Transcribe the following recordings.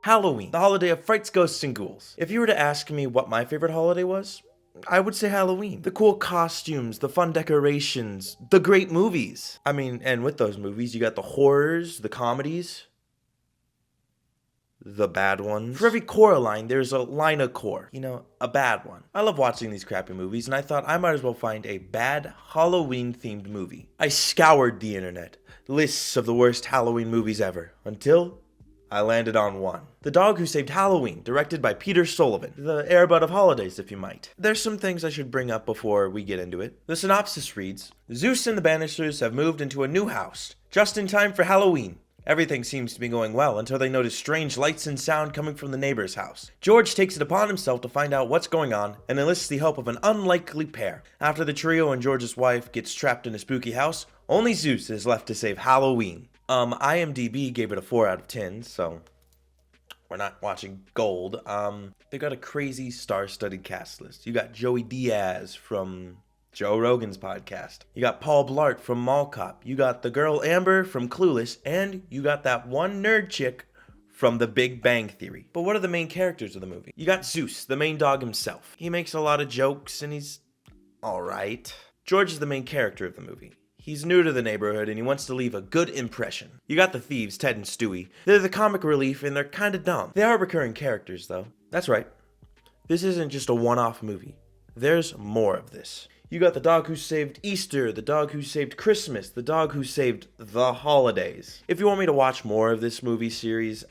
Halloween, the holiday of frights, ghosts, and ghouls. If you were to ask me what my favorite holiday was, I would say Halloween. The cool costumes, the fun decorations, the great movies. I mean, and with those movies, you got the horrors, the comedies, the bad ones. For every Coraline, there's a Lina Core. You know, a bad one. I love watching these crappy movies, and I thought I might as well find a bad Halloween-themed movie. I scoured the internet, lists of the worst Halloween movies ever, until I landed on one. The Dog Who Saved Halloween, directed by Peter Sullivan. The Air Bud of holidays, if you might. There's some things I should bring up before we get into it. The synopsis reads, Zeus and the Bannisters have moved into a new house, just in time for Halloween. Everything seems to be going well until they notice strange lights and sound coming from the neighbor's house. George takes it upon himself to find out what's going on and enlists the help of an unlikely pair. After the trio and George's wife gets trapped in a spooky house, only Zeus is left to save Halloween. IMDb gave it a 4 out of 10, so we're not watching gold. They got a crazy star-studded cast list. You got Joey Diaz from Joe Rogan's podcast. You got Paul Blart from Mall Cop. You got the girl Amber from Clueless. And you got that one nerd chick from The Big Bang Theory. But what are the main characters of the movie? You got Zeus, the main dog himself. He makes a lot of jokes and he's alright. George is the main character of the movie. He's new to the neighborhood and he wants to leave a good impression. You got the thieves, Ted and Stewie. They're the comic relief and they're kinda dumb. They are recurring characters though. That's right. This isn't just a one-off movie. There's more of this. You got the dog who saved Easter, the dog who saved Christmas, the dog who saved the holidays. If you want me to watch more of this movie series,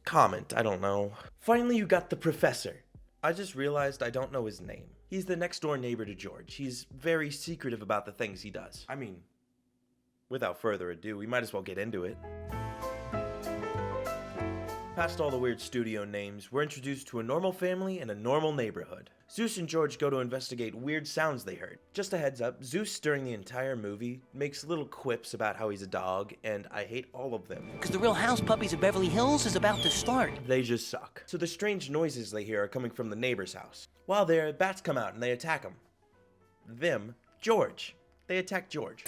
comment, I don't know. Finally, you got the professor. I just realized I don't know his name. He's the next door neighbor to George. He's very secretive about the things he does. I mean, without further ado, we might as well get into it. Past all the weird studio names, we're introduced to a normal family in a normal neighborhood. Zeus and George go to investigate weird sounds they heard. Just a heads up, Zeus during the entire movie makes little quips about how he's a dog, and I hate all of them. Because the Real House Puppies of Beverly Hills is about to start. They just suck. So the strange noises they hear are coming from the neighbor's house. While there, bats come out and they attack him. George. They attack George.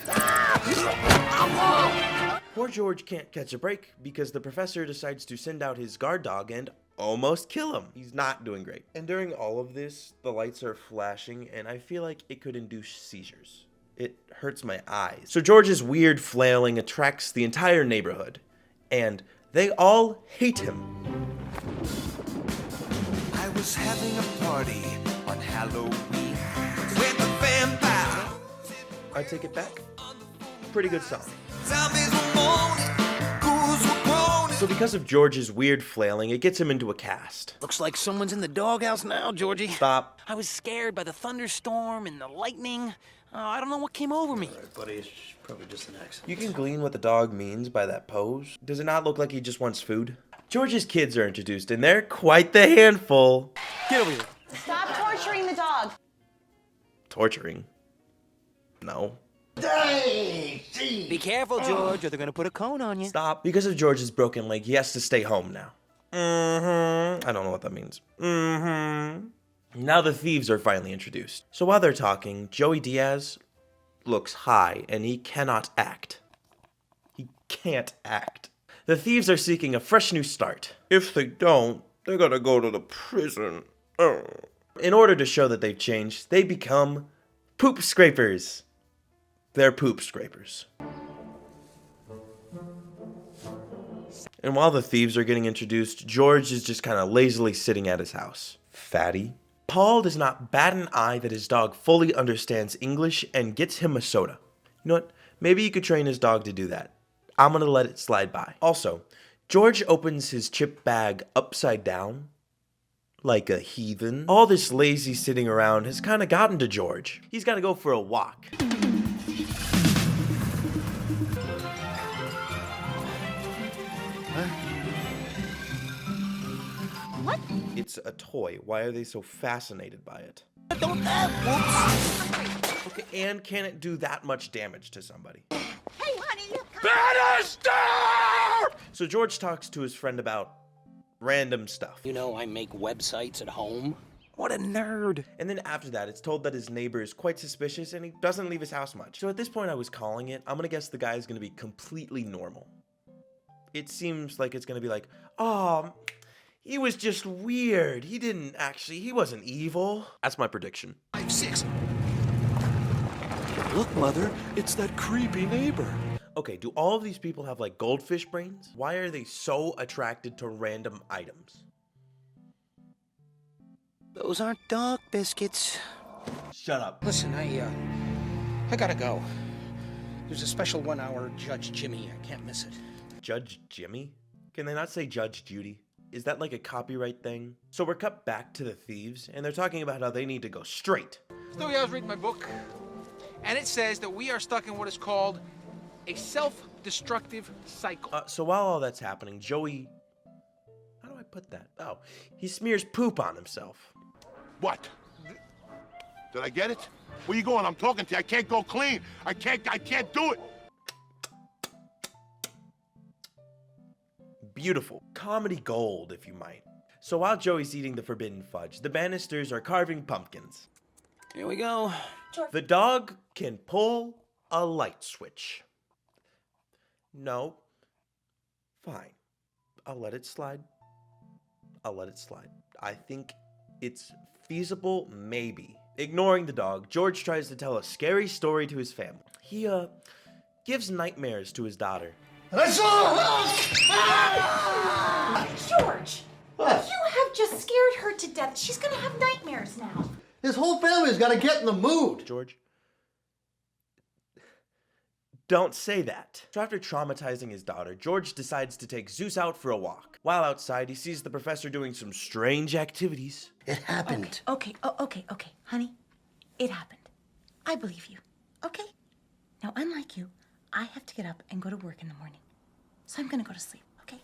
Poor George can't catch a break because the professor decides to send out his guard dog and almost kill him. He's not doing great. And during all of this, the lights are flashing and I feel like it could induce seizures. It hurts my eyes. So George's weird flailing attracts the entire neighborhood and they all hate him. I was having a party on Halloween with a vampire. I take it back. Pretty good song. So because of George's weird flailing, it gets him into a cast. Looks like someone's in the doghouse now, Georgie. Stop. I was scared by the thunderstorm and the lightning. I don't know what came over me. All right, buddy, it's probably just an accident. You can glean what the dog means by that pose. Does it not look like he just wants food? George's kids are introduced, and they're quite the handful. Get over here. Stop torturing the dog. Torturing? No. Be careful, George, or they're gonna put a cone on you. Stop. Because of George's broken leg, he has to stay home now. I don't know what that means. Now the thieves are finally introduced. So while they're talking, Joey Diaz looks high, and he cannot act. He can't act. The thieves are seeking a fresh new start. If they don't, they're gonna go to the prison. In order to show that they've changed, they become poop scrapers. They're poop scrapers. And while the thieves are getting introduced, George is just kind of lazily sitting at his house. Fatty. Paul does not bat an eye that his dog fully understands English and gets him a soda. You know what? Maybe you could train his dog to do that. I'm gonna let it slide by. Also, George opens his chip bag upside down, like a heathen. All this lazy sitting around has kind of gotten to George. He's gotta go for a walk. What? It's a toy. Why are they so fascinated by it? Don't whoops. Okay, and can it do that much damage to somebody? Hey, honey, you Bannister! So George talks to his friend about random stuff. You know, I make websites at home. What a nerd. And then after that, it's told that his neighbor is quite suspicious and he doesn't leave his house much. So at this point I was calling it. I'm gonna guess the guy is gonna be completely normal. it seems like it's gonna be like, oh, he was just weird. He wasn't evil. That's my prediction. 5-6. Look, Mother, it's that creepy neighbor. Okay, do all of these people have like goldfish brains? Why are they so attracted to random items? Those aren't dog biscuits. Shut up. Listen, I gotta go. There's a special 1-hour Judge Jimmy. I can't miss it. Judge Jimmy? Can they not say Judge Judy? Is that like a copyright thing? So we're cut back to the thieves, and they're talking about how they need to go straight. Stewie, I was reading my book, and it says that we are stuck in what is called a self-destructive cycle. So while all that's happening, Joey... How do I put that? Oh, he smears poop on himself. What? Did I get it? Where you going? I'm talking to you. I can't go clean. I can't do it. Beautiful. Comedy gold, if you might. So while Joey's eating the forbidden fudge, the Bannisters are carving pumpkins. Here we go. The dog can pull a light switch. No. Fine. I'll let it slide. I think it's feasible, maybe. Ignoring the dog, George tries to tell a scary story to his family. He, gives nightmares to his daughter. George! What? You have just scared her to death. She's gonna have nightmares now. His whole family's got to get in the mood. George, don't say that. So after traumatizing his daughter, George decides to take Zeus out for a walk. While outside, he sees the professor doing some strange activities. It happened. Okay, honey. It happened. I believe you. Okay? Now, unlike you, I have to get up and go to work in the morning. So I'm gonna go to sleep, okay?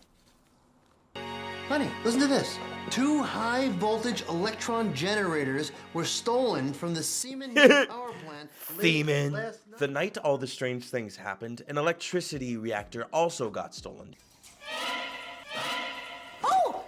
Honey, listen to this. 2 high-voltage electron generators were stolen from the Siemens power plant. Thiemin'. last night. The night all the strange things happened, an electricity reactor also got stolen. Oh!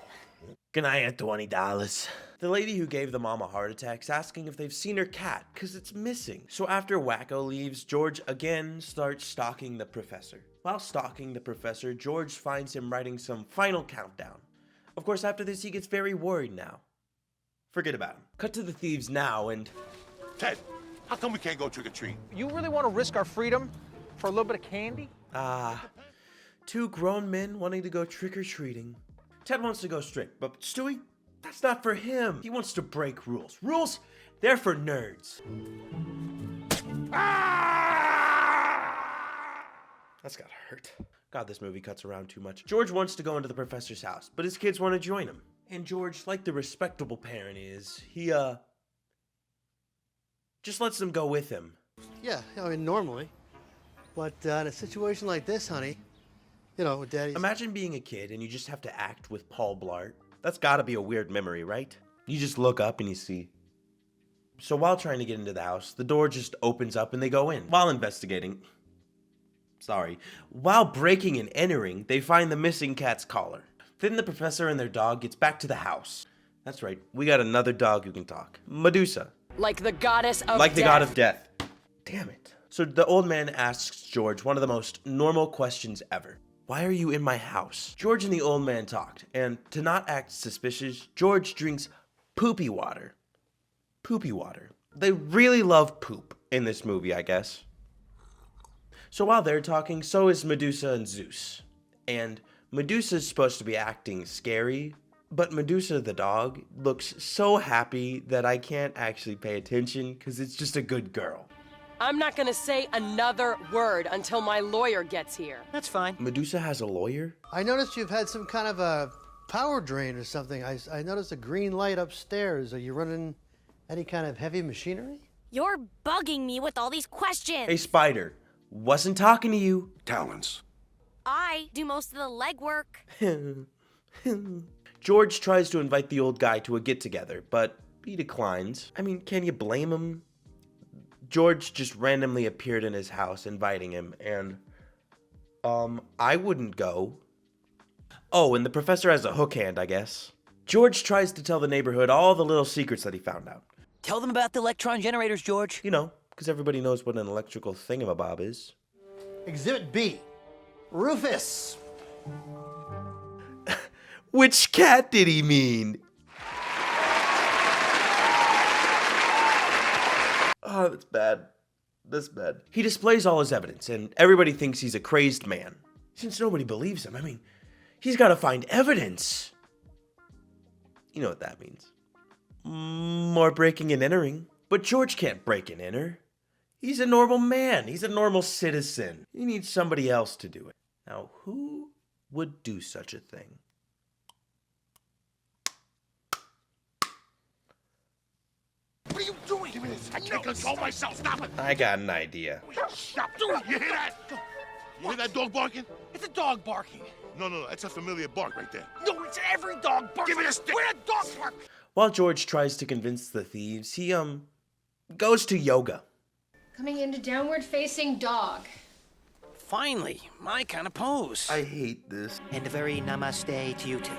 Can I have $20? The lady who gave the mom a heart attack's asking if they've seen her cat, because it's missing. So after Wacko leaves, George again starts stalking the professor. While stalking the professor, George finds him writing some final countdown. Of course, after this, he gets very worried now. Forget about him. Cut to the thieves now, and... Ted, how come we can't go trick-or-treat? You really want to risk our freedom for a little bit of candy? 2 grown men wanting to go trick-or-treating. Ted wants to go strict, but Stewie, that's not for him. He wants to break rules. Rules, they're for nerds. That's gotta hurt. God, this movie cuts around too much. George wants to go into the professor's house, but his kids want to join him. And George, like the respectable parent is, he, just lets them go with him. Yeah, I mean, normally. But in a situation like this, honey, you know, with Daddy's... Imagine being a kid and you just have to act with Paul Blart. That's gotta be a weird memory, right? You just look up and you see. So while trying to get into the house, the door just opens up and they go in. While investigating... While breaking and entering, they find the missing cat's collar. Then the professor and their dog gets back to the house. That's right, we got another dog who can talk. Medusa. Like the goddess of Like the death. god of death. Damn it. So the old man asks George one of the most normal questions ever. Why are you in my house? George and the old man talked, and to not act suspicious, George drinks poopy water. Poopy water. They really love poop in this movie, I guess. So while they're talking, so is Medusa and Zeus. And Medusa's supposed to be acting scary, but Medusa the dog looks so happy that I can't actually pay attention because it's just a good girl. I'm not gonna say another word until my lawyer gets here. That's fine. Medusa has a lawyer? I noticed you've had some kind of a power drain or something. I noticed a green light upstairs. Are you running any kind of heavy machinery? You're bugging me with all these questions. Hey, Spider. Wasn't talking to you. Talents. I do most of the legwork. George tries to invite the old guy to a get-together, but he declines. I mean, can you blame him? George just randomly appeared in his house inviting him, and, I wouldn't go. Oh, and the professor has a hook hand, I guess. George tries to tell the neighborhood all the little secrets that he found out. Tell them about the electron generators, George. You know, because everybody knows what an electrical thingamabob is. Exhibit B. Rufus. Which cat did he mean? Oh, that's bad. That's bad. He displays all his evidence, and everybody thinks he's a crazed man. Since nobody believes him, I mean, he's got to find evidence. You know what that means. More breaking and entering. But George can't break and enter. He's a normal man. He's a normal citizen. He needs somebody else to do it. Now, who would do such a thing? What are you doing? Give me this. I can't control myself. Stop it. I got an idea. Stop doing it. You hear that? You hear that dog barking? It's a dog barking. No. That's a familiar bark right there. No, it's every dog barks. Give me the stick. Where a dog bark? While George tries to convince the thieves, he, goes to yoga. Coming into downward facing dog. Finally, my kind of pose. I hate this. And a very namaste to you too.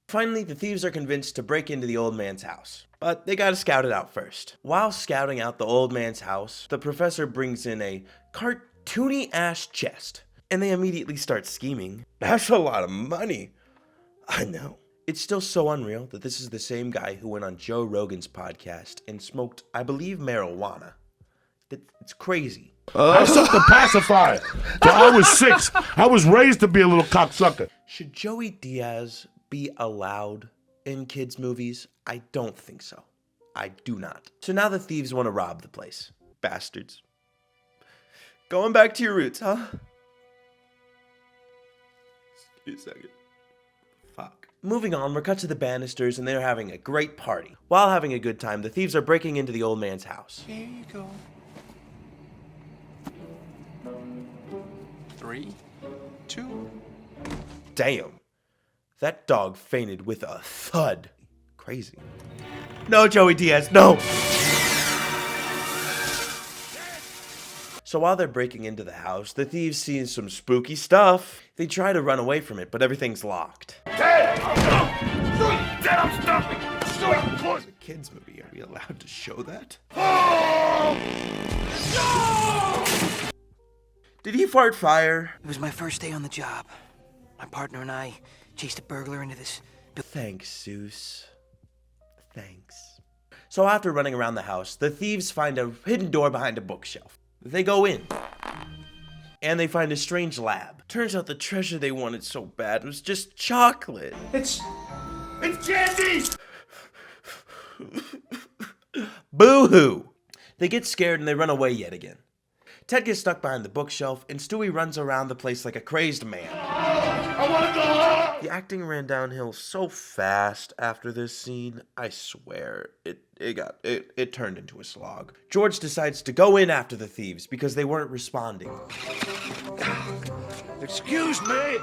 Finally, the thieves are convinced to break into the old man's house, but they gotta scout it out first. While scouting out the old man's house, the professor brings in a cartoony-ass chest, and they immediately start scheming. That's a lot of money. I know. It's still so unreal that this is the same guy who went on Joe Rogan's podcast and smoked, I believe, marijuana. It's crazy. I sucked a pacifier. Till I was 6. I was raised to be a little cocksucker. Should Joey Diaz be allowed in kids' movies? I don't think so. I do not. So now the thieves want to rob the place. Bastards. Going back to your roots, huh? Just give me a second. Fuck. Moving on, we're cut to the Bannisters and they're having a great party. While having a good time, the thieves are breaking into the old man's house. Here you go. 3, 2. Damn. That dog fainted with a thud. Crazy. No, Joey Diaz, no! So while they're breaking into the house, the thieves see some spooky stuff. They try to run away from it, but everything's locked. Dad! Dad, I'm stopping! It's a kid's movie. Are we allowed to show that? Did he fart fire? It was my first day on the job. My partner and I chased a burglar into this. Thanks, Zeus. Thanks. So after running around the house, the thieves find a hidden door behind a bookshelf. They go in, and they find a strange lab. Turns out the treasure they wanted so bad was just chocolate. It's candy! Boo-hoo! They get scared and they run away yet again. Ted gets stuck behind the bookshelf, and Stewie runs around the place like a crazed man. I want to go home! The acting ran downhill so fast after this scene, I swear, it turned into a slog. George decides to go in after the thieves because they weren't responding. Excuse me!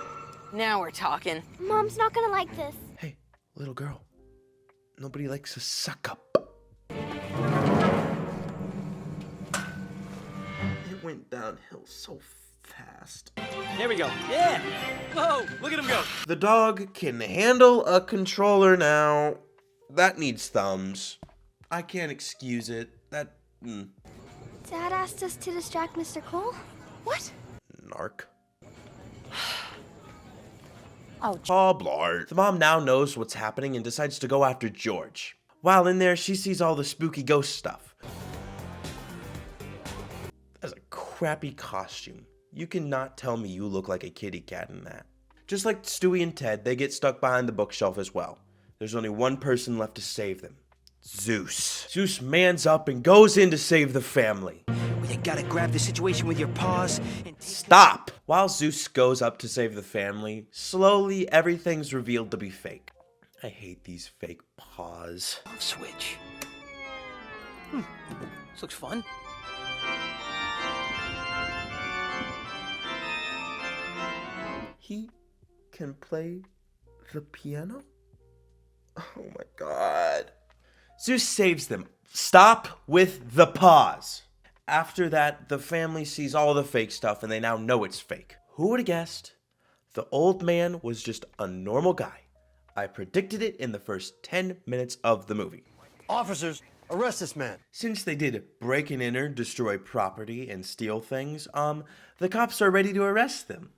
Now we're talking. Mom's not gonna like this. Hey, little girl, nobody likes a suck-up. It went downhill so fast. There we go. Yeah. Whoa, look at him go. The dog can handle a controller now. That needs thumbs. I can't excuse it. Dad asked us to distract Mr. Cole? What? Narc. Oh, Blart. The mom now knows what's happening and decides to go after George. While in there, she sees all the spooky ghost stuff. That's a crappy costume. You cannot tell me you look like a kitty cat in that. Just like Stewie and Ted, they get stuck behind the bookshelf as well. There's only one person left to save them. Zeus. Zeus mans up and goes in to save the family. Well, you gotta grab the situation with your paws and Stop! While Zeus goes up to save the family, slowly everything's revealed to be fake. I hate these fake paws. off switch. This looks fun. He can play the piano? Oh my god. Zeus saves them. Stop with the paws. After that, the family sees all the fake stuff and they now know it's fake. Who would have guessed? The old man was just a normal guy. I predicted it in the first 10 minutes of the movie. Officers, Arrest this man. Since they did break and enter, destroy property, and steal things, the cops are ready to arrest them.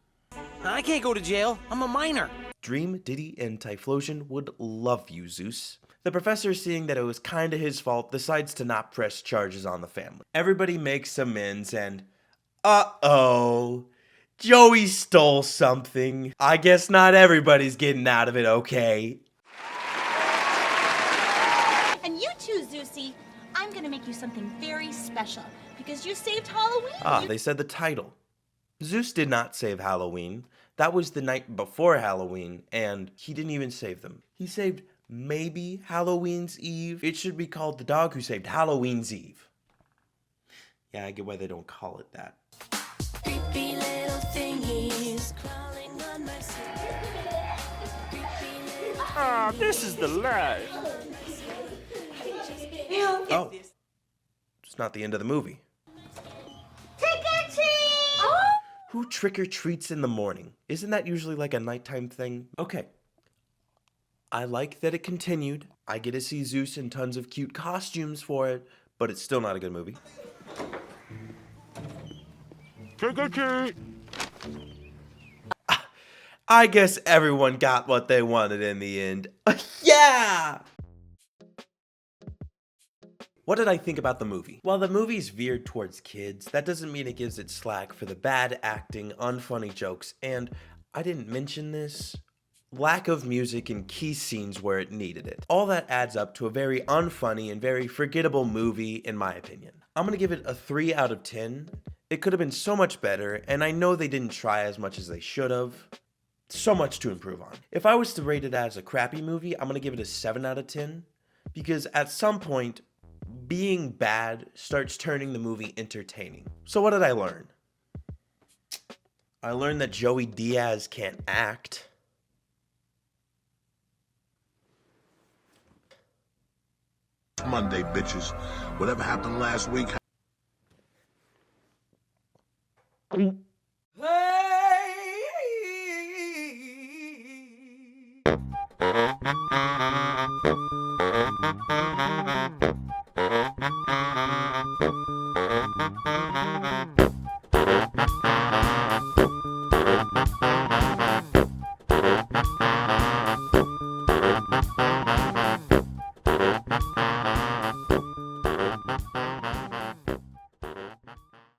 I can't go to jail. I'm a minor. Dream, Diddy, and Typhlosion would love you, Zeus. The professor, seeing that it was kinda his fault, decides to not press charges on the family. Everybody makes amends and... uh-oh. Joey stole something. I guess not everybody's getting out of it okay. And you too, Zeusy. I'm gonna make you something very special because you saved Halloween. Ah, they said the title. Zeus did not save Halloween. That was the night before Halloween, and he didn't even save them. He saved maybe Halloween's Eve. It should be called The Dog Who Saved Halloween's Eve. Yeah, I get why they don't call it that. Creepy little thingies crawling on my Ah, this is the life. Oh, it's not the end of the movie. Who trick-or-treats in the morning? Isn't that usually like a nighttime thing? Okay. I like that it continued. I get to see Zeus in tons of cute costumes for it, but it's still not a good movie. Trick-or-treat. I guess everyone got what they wanted in the end. Yeah! What did I think about the movie? While the movie's veered towards kids, that doesn't mean it gives it slack for the bad acting, unfunny jokes, and, I didn't mention this, lack of music in key scenes where it needed it. All that adds up to a very unfunny and very forgettable movie, in my opinion. I'm gonna give it a 3 out of 10. It could have been so much better, and I know they didn't try as much as they should have. So much to improve on. If I was to rate it as a crappy movie, I'm gonna give it a 7 out of 10, because at some point, being bad starts turning the movie entertaining. So what did I learn? I learned that Joey Diaz can't act. Monday, bitches. Whatever happened last week.